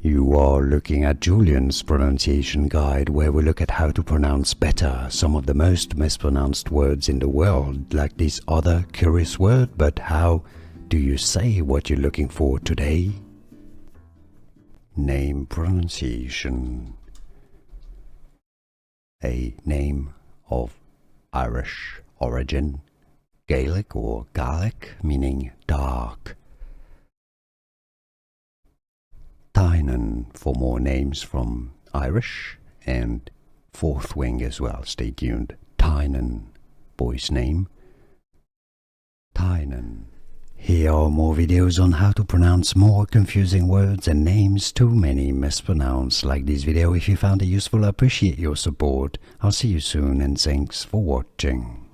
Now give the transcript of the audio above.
You are looking at Julian's pronunciation guide, where we look at how to pronounce better some of the most mispronounced words in the world, like this other curious word. But how do you say what you're looking for today? Name pronunciation. A name of Irish origin, Gaelic or Gaelic, meaning dark. Tynan for more names from Irish, and fourth wing as well. Stay tuned. Tynan, boy's name. Tynan. Here are more videos on how to pronounce more confusing words and names too many mispronounced. Like this video if you found it useful. I appreciate your support. I'll see you soon and thanks for watching.